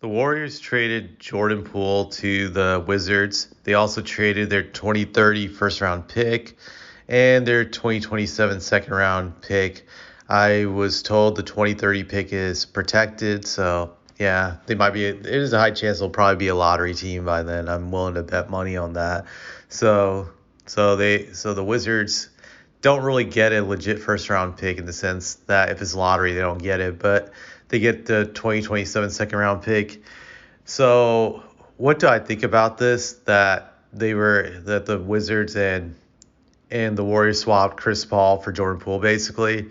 The Warriors traded Jordan Poole to the Wizards. They also traded their 2030 first round pick and their 2027 second round pick. I was told the 2030 pick is protected, so yeah, they might be. There's a high chance they'll probably be a lottery team by then. I'm willing to bet money on that. So, so the Wizards don't really get a legit first round pick in the sense that if it's lottery, they don't get it, but they get the 2027 second round pick. So what do I think about this? That the Wizards and the Warriors swapped Chris Paul for Jordan Poole basically.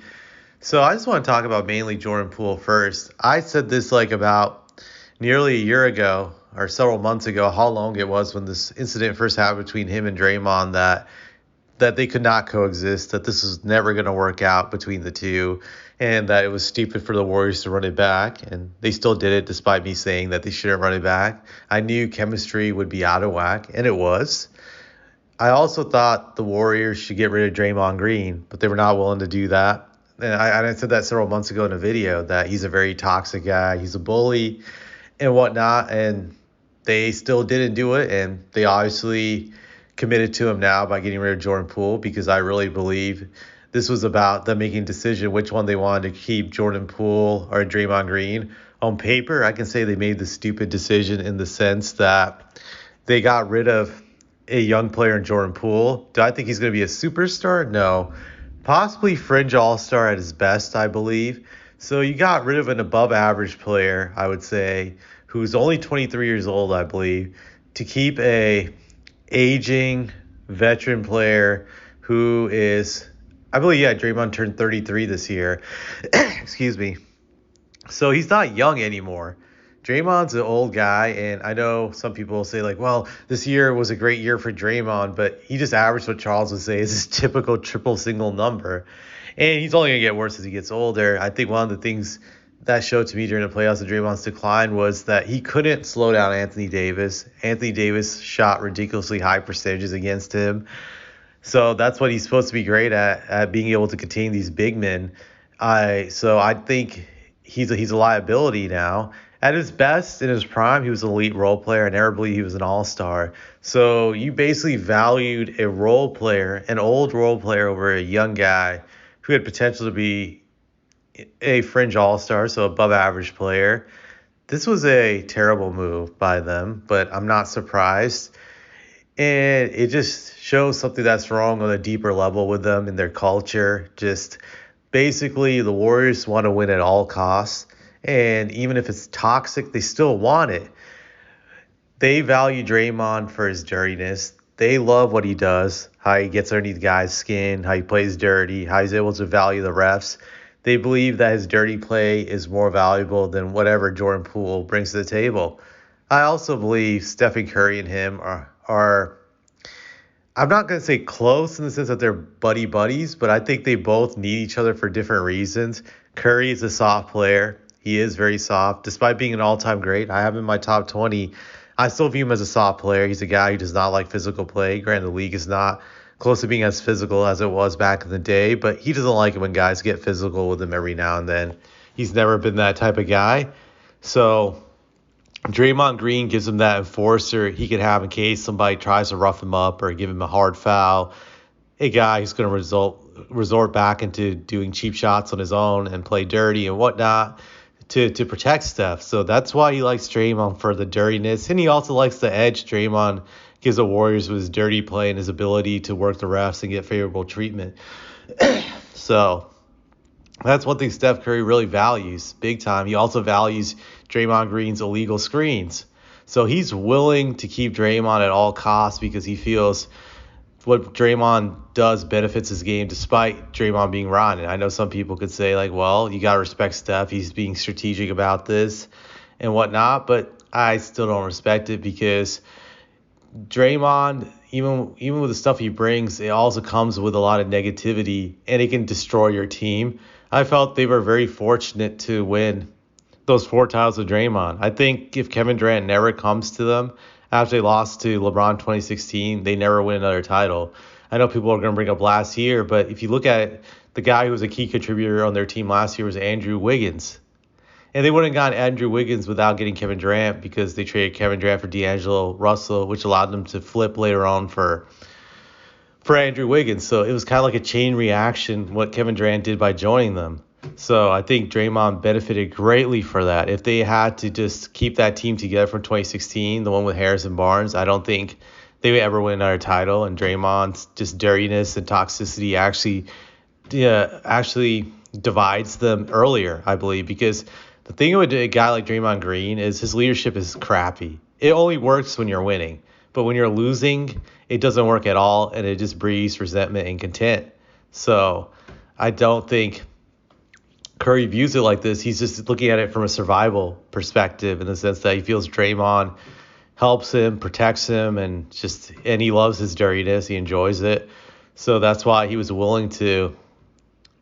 So I just want to talk about mainly Jordan Poole first. I said this like about nearly a year ago or several months ago, how long it was when this incident first happened between him and Draymond, that they could not coexist, that this was never going to work out between the two, and that it was stupid for the Warriors to run it back. And they still did it despite me saying that they shouldn't run it back. I knew chemistry would be out of whack, and it was. I also thought the Warriors should get rid of Draymond Green, but they were not willing to do that. And I said that several months ago in a video that he's a very toxic guy. He's a bully and whatnot, and they still didn't do it, and they obviously committed to him now by getting rid of Jordan Poole, because I really believe this was about them making a decision which one they wanted to keep, Jordan Poole or Draymond Green. On paper, I can say they made the stupid decision in the sense that they got rid of a young player in Jordan Poole. Do I think he's going to be a superstar? No. Possibly fringe all-star at his best, I believe. So you got rid of an above-average player, I would say, who's only 23 years old, I believe, to keep a aging veteran player who is, I believe, yeah, Draymond turned 33 this year. Excuse me. So he's not young anymore. Draymond's an old guy, and I know some people will say, like, well, this year was a great year for Draymond, but he just averaged what Charles would say is his typical triple single number. And he's only going to get worse as he gets older. I think one of the things that showed to me during the playoffs of Draymond's decline was that he couldn't slow down Anthony Davis. Anthony Davis shot ridiculously high percentages against him. So that's what he's supposed to be great at being able to contain these big men. So I think he's a liability now. At his best, in his prime, he was an elite role player. I never believed he was an all-star. So you basically valued a role player, an old role player, over a young guy who had potential to be a fringe all-star, so above average player. This was a terrible move by them, but I'm not surprised. And it just shows something that's wrong on a deeper level with them in their culture. Just basically the Warriors want to win at all costs. And even if it's toxic, they still want it. They value Draymond for his dirtiness. They love what he does, how he gets underneath guys' skin, how he plays dirty, how he's able to value the refs. They believe that his dirty play is more valuable than whatever Jordan Poole brings to the table. I also believe Stephen Curry and him are I'm not going to say close in the sense that they're buddies, but I think they both need each other for different reasons. Curry is a soft player. He is very soft. Despite being an all-time great, I have him in my top 20. I still view him as a soft player. He's a guy who does not like physical play. Granted, the league is not close to being as physical as it was back in the day, but he doesn't like it when guys get physical with him every now and then. He's never been that type of guy. So Draymond Green gives him that enforcer he could have in case somebody tries to rough him up or give him a hard foul. A guy who's going to resort back into doing cheap shots on his own and play dirty and whatnot to protect Steph. So that's why he likes Draymond, for the dirtiness. And he also likes the edge Draymond gives the Warriors with his dirty play and his ability to work the refs and get favorable treatment. So that's one thing Steph Curry really values big time. He also values Draymond Green's illegal screens. So he's willing to keep Draymond at all costs because he feels what Draymond does benefits his game despite Draymond being rotten. I know some people could say, like, well, you got to respect Steph. He's being strategic about this and whatnot. But I still don't respect it because Draymond, even with the stuff he brings, it also comes with a lot of negativity, and it can destroy your team. I felt they were very fortunate to win those 4 titles with Draymond. I think if Kevin Durant never comes to them after they lost to LeBron 2016, they never win another title. I know people are going to bring up last year, but if you look at it, the guy who was a key contributor on their team last year was Andrew Wiggins. And they wouldn't have gotten Andrew Wiggins without getting Kevin Durant because they traded Kevin Durant for D'Angelo Russell, which allowed them to flip later on for Andrew Wiggins. So it was kind of like a chain reaction what Kevin Durant did by joining them. So I think Draymond benefited greatly for that. If they had to just keep that team together from 2016, the one with Harrison Barnes, I don't think they would ever win another title. And Draymond's just dirtiness and toxicity actually divides them earlier, I believe, because the thing with a guy like Draymond Green is his leadership is crappy. It only works when you're winning. But when you're losing, it doesn't work at all, and it just breeds resentment and contempt. So I don't think Curry views it like this. He's just looking at it from a survival perspective in the sense that he feels Draymond helps him, protects him, and he loves his dirtiness. He enjoys it. So that's why he was willing to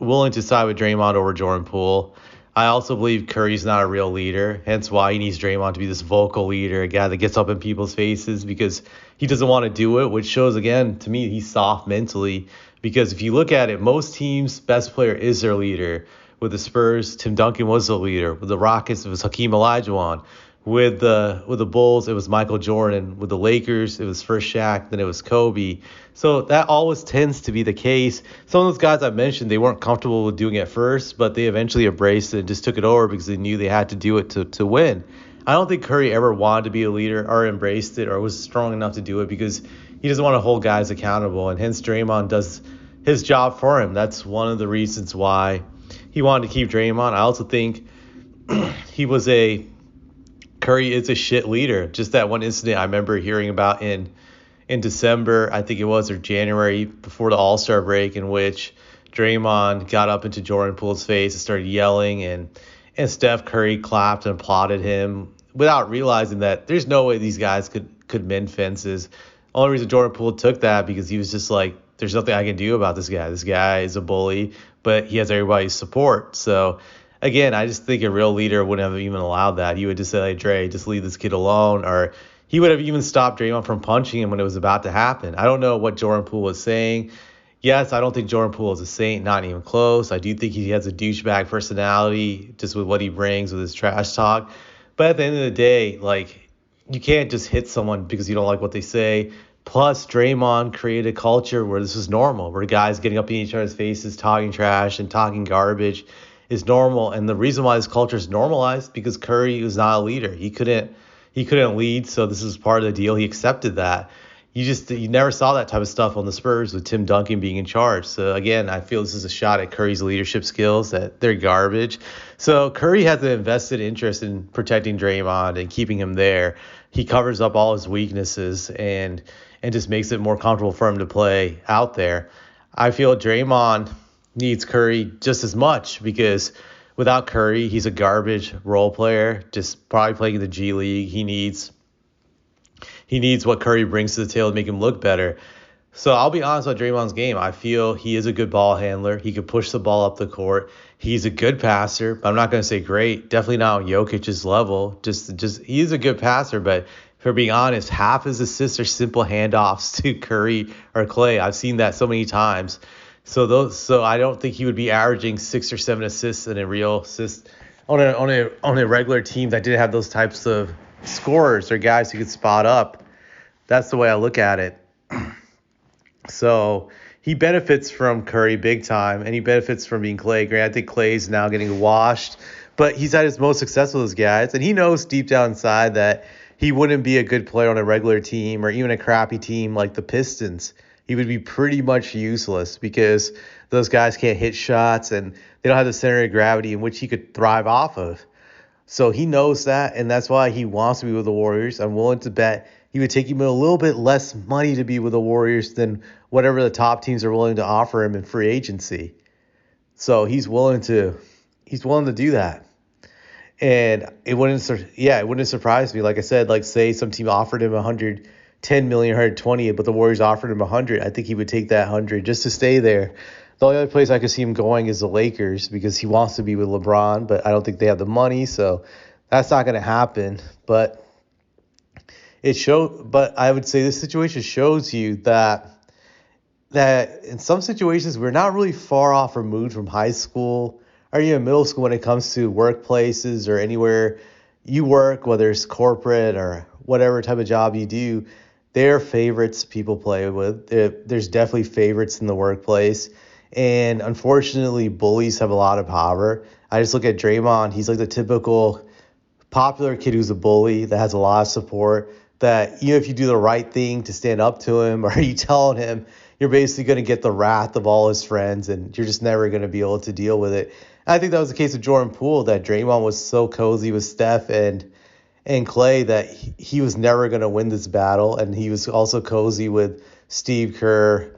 side with Draymond over Jordan Poole. I also believe Curry's not a real leader, hence why he needs Draymond to be this vocal leader, a guy that gets up in people's faces because he doesn't want to do it, which shows, again, to me, he's soft mentally. Because if you look at it, most teams' best player is their leader. With the Spurs, Tim Duncan was the leader. With the Rockets, it was Hakeem Olajuwon. With the Bulls, it was Michael Jordan. With the Lakers, it was first Shaq, then it was Kobe. So that always tends to be the case. Some of those guys I mentioned, they weren't comfortable with doing it first, but they eventually embraced it and just took it over because they knew they had to do it to win. I don't think Curry ever wanted to be a leader or embraced it or was strong enough to do it because he doesn't want to hold guys accountable, and hence Draymond does his job for him. That's one of the reasons why he wanted to keep Draymond. I also think Curry is a shit leader. Just that one incident I remember hearing about in December, I think it was, or January, before the All-Star break, in which Draymond got up into Jordan Poole's face and started yelling, and Steph Curry clapped and applauded him without realizing that there's no way these guys could mend fences. Only reason Jordan Poole took that because he was just like, there's nothing I can do about this guy. This guy is a bully, but he has everybody's support. So again, I just think a real leader wouldn't have even allowed that. He would just say, hey, Dre, just leave this kid alone. Or he would have even stopped Draymond from punching him when it was about to happen. I don't know what Jordan Poole was saying. Yes, I don't think Jordan Poole is a saint, not even close. I do think he has a douchebag personality just with what he brings with his trash talk. But at the end of the day, like, you can't just hit someone because you don't like what they say. Plus, Draymond created a culture where this was normal, where guys getting up in each other's faces, talking trash and talking garbage is normal. And the reason why this culture is normalized because Curry was not a leader. He couldn't lead, so this is part of the deal. He accepted that. You never saw that type of stuff on the Spurs with Tim Duncan being in charge. So again, I feel this is a shot at Curry's leadership skills, that they're garbage. So Curry has an invested interest in protecting Draymond and keeping him there. He covers up all his weaknesses and just makes it more comfortable for him to play out there. I feel Draymond needs Curry just as much because without Curry, he's a garbage role player, just probably playing in the G League. He needs what Curry brings to the table to make him look better. So I'll be honest about Draymond's game. I feel he is a good ball handler. He could push the ball up the court. He's a good passer, but I'm not going to say great. Definitely not on Jokic's level. Just he's a good passer, but for being honest, half his assists are simple handoffs to Curry or Clay. I've seen that so many times. So I don't think he would be averaging 6 or 7 assists in a real assist on a regular team that didn't have those types of scorers or guys who could spot up. That's the way I look at it. So he benefits from Curry big time, and he benefits from being Clay. Granted, I think Clay's now getting washed, but he's had his most success with those guys, and he knows deep down inside that he wouldn't be a good player on a regular team or even a crappy team like the Pistons. He would be pretty much useless because those guys can't hit shots and they don't have the center of gravity in which he could thrive off of. So he knows that, and that's why he wants to be with the Warriors. I'm willing to bet he would take him a little bit less money to be with the Warriors than whatever the top teams are willing to offer him in free agency. So he's willing to do that. And it wouldn't surprise me. Like I said, like say some team offered him 110 million, 120, but the Warriors offered him 100. I think he would take that 100 just to stay there. The only other place I could see him going is the Lakers because he wants to be with LeBron, but I don't think they have the money, so that's not going to happen. But I would say this situation shows you that in some situations we're not really far off removed from high school are you in middle school when it comes to workplaces or anywhere you work, whether it's corporate or whatever type of job you do, there are favorites people play with. There's definitely favorites in the workplace. And unfortunately, bullies have a lot of power. I just look at Draymond. He's like the typical popular kid who's a bully that has a lot of support. That even if you do the right thing to stand up to him or you telling him, you're basically going to get the wrath of all his friends and you're just never going to be able to deal with it. And I think that was the case with Jordan Poole, that Draymond was so cozy with Steph and Clay that he was never going to win this battle. And he was also cozy with Steve Kerr,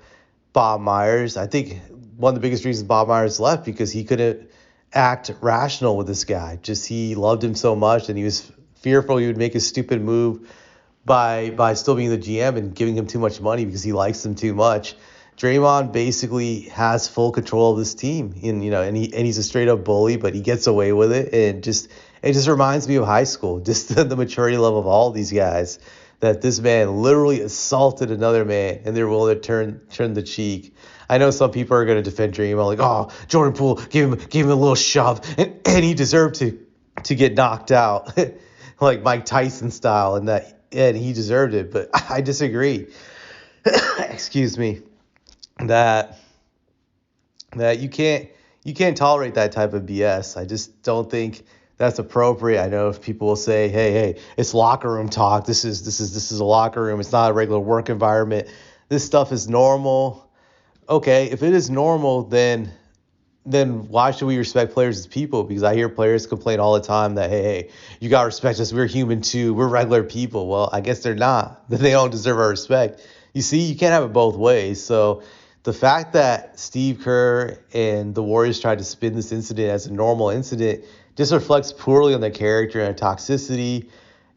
Bob Myers. I think one of the biggest reasons Bob Myers left because he couldn't act rational with this guy. Just he loved him so much and he was fearful he would make a stupid move by still being the GM and giving him too much money because he likes him too much. Draymond basically has full control of this team, and he's a straight up bully, but he gets away with it, and it just reminds me of high school, just the maturity level of all these guys. That this man literally assaulted another man, and they're willing to turn the cheek. I know some people are going to defend Draymond, like, oh, Jordan Poole gave him a little shove, and he deserved to get knocked out, like Mike Tyson style, and he deserved it. But I disagree. Excuse me. That you can't tolerate that type of BS. I just don't think that's appropriate. I know if people will say, hey, it's locker room talk. This is a locker room. It's not a regular work environment. This stuff is normal. Okay, if it is normal, then why should we respect players as people? Because I hear players complain all the time that, hey, you got to respect us. We're human too. We're regular people. Well, I guess they're not. They don't deserve our respect. You see, you can't have it both ways. So the fact that Steve Kerr and the Warriors tried to spin this incident as a normal incident just reflects poorly on their character and toxicity.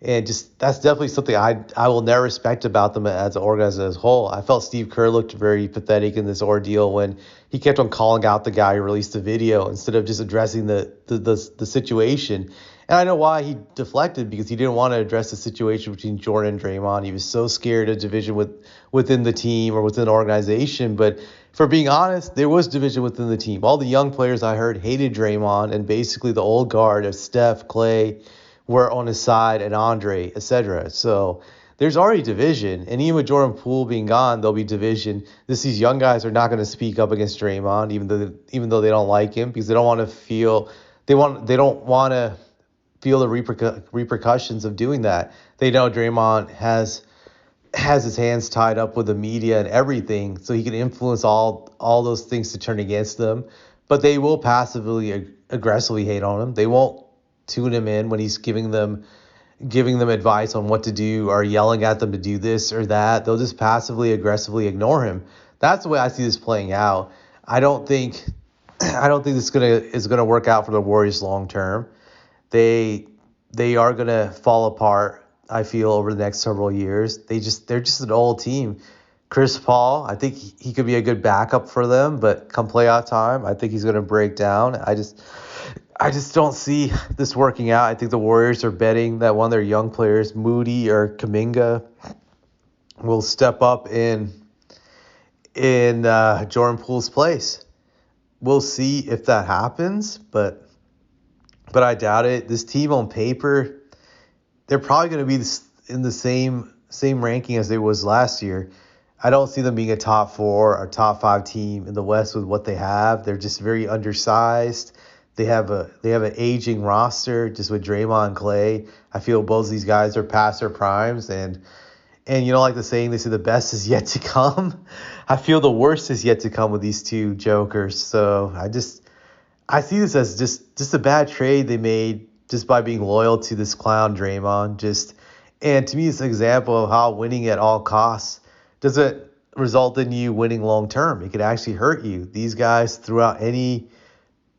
And just that's definitely something I will never respect about them as an organization as a whole. I felt Steve Kerr looked very pathetic in this ordeal when he kept on calling out the guy who released the video instead of just addressing the situation. And I know why he deflected, because he didn't want to address the situation between Jordan and Draymond. He was so scared of division within the team or within the organization. But for being honest, there was division within the team. All the young players I heard hated Draymond, and basically the old guard of Steph, Clay were on his side, and Andre, etc. So there's already division. And even with Jordan Poole being gone, there'll be division. These young guys are not going to speak up against Draymond, even though they don't like him, because they don't want to feel they don't want to feel the repercussions of doing that. They know Draymond has his hands tied up with the media and everything, so he can influence all those things to turn against them. But they will passively aggressively hate on him. They won't tune him in when he's giving them advice on what to do or yelling at them to do this or that. They'll just passively aggressively ignore him. That's the way I see this playing out. I don't think this is gonna work out for the Warriors long term. They are gonna fall apart, I feel, over the next several years. They're just an old team. Chris Paul, I think he could be a good backup for them, but come playoff time, I think he's gonna break down. I just don't see this working out. I think the Warriors are betting that one of their young players, Moody or Kuminga, will step up in Jordan Poole's place. We'll see if that happens, but I doubt it. This team on paper, they're probably going to be in the same ranking as they was last year. I don't see them being a top 4 or top 5 team in the West with what they have. They're just very undersized. They have an aging roster just with Draymond and Clay. I feel both of these guys are past their primes, and like the saying, they say the best is yet to come. I feel the worst is yet to come with these two jokers. So I see this as just a bad trade they made just by being loyal to this clown Draymond. And to me, it's an example of how winning at all costs doesn't result in you winning long term. It could actually hurt you. These guys threw out any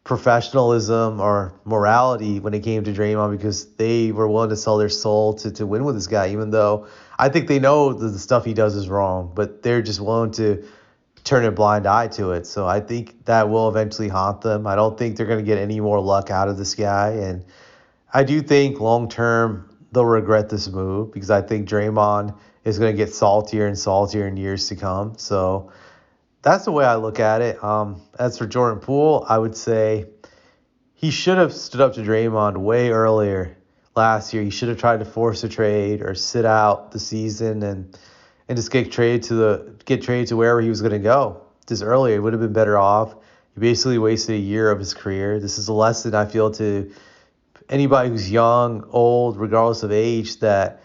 professionalism or morality when it came to Draymond because they were willing to sell their soul to win with this guy, even though I think they know that the stuff he does is wrong, but they're just willing to turn a blind eye to it. So I think that will eventually haunt them. I don't think they're going to get any more luck out of this guy. And I do think long term they'll regret this move because I think Draymond is going to get saltier and saltier in years to come. So that's the way I look at it. As for Jordan Poole, I would say he should have stood up to Draymond way earlier last year. He should have tried to force a trade or sit out the season and just get traded to wherever he was going to go. Just earlier, he would have been better off. He basically wasted a year of his career. This is a lesson I feel to anybody who's young, old, regardless of age, that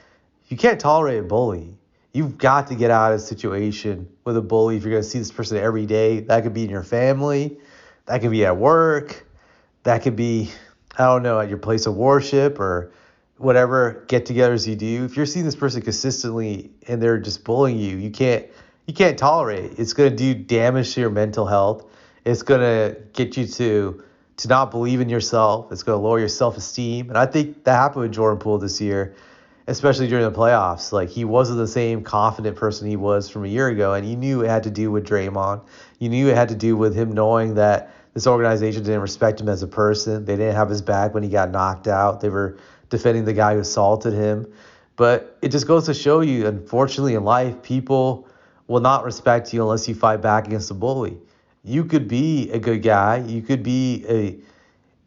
you can't tolerate a bully. You've got to get out of a situation with a bully if you're going to see this person every day. That could be in your family. That could be at work. That could be, I don't know, at your place of worship or whatever get-togethers you do. If you're seeing this person consistently and they're just bullying you, you can't tolerate it. It's going to do damage to your mental health. It's going to get you to not believe in yourself. It's going to lower your self-esteem. And I think that happened with Jordan Poole this year, especially during the playoffs. Like, he wasn't the same confident person he was from a year ago, and you knew it had to do with Draymond. You knew it had to do with him knowing that this organization didn't respect him as a person. They didn't have his back when he got knocked out. They were defending the guy who assaulted him. But it just goes to show you, unfortunately, in life, people will not respect you unless you fight back against a bully. You could be a good guy. You could be an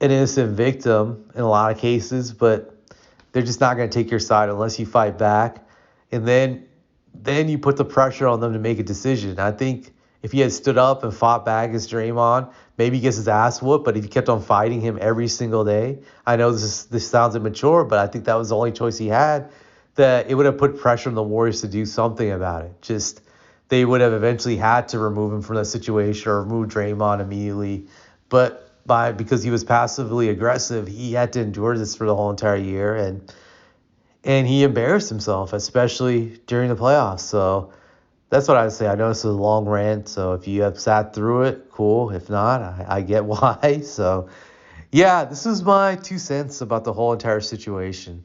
innocent victim in a lot of cases, but they're just not going to take your side unless you fight back. And then you put the pressure on them to make a decision. I think if he had stood up and fought back against Draymond, maybe he gets his ass whooped, but if he kept on fighting him every single day, I know this sounds immature, but I think that was the only choice he had, that it would have put pressure on the Warriors to do something about it. Just they would have eventually had to remove him from that situation or remove Draymond immediately. But because he was passively aggressive, he had to endure this for the whole entire year, and he embarrassed himself, especially during the playoffs. So that's what I'd say. I know this is a long rant, so if you have sat through it, cool. If not, I get why. So yeah, this is my 2 cents about the whole entire situation.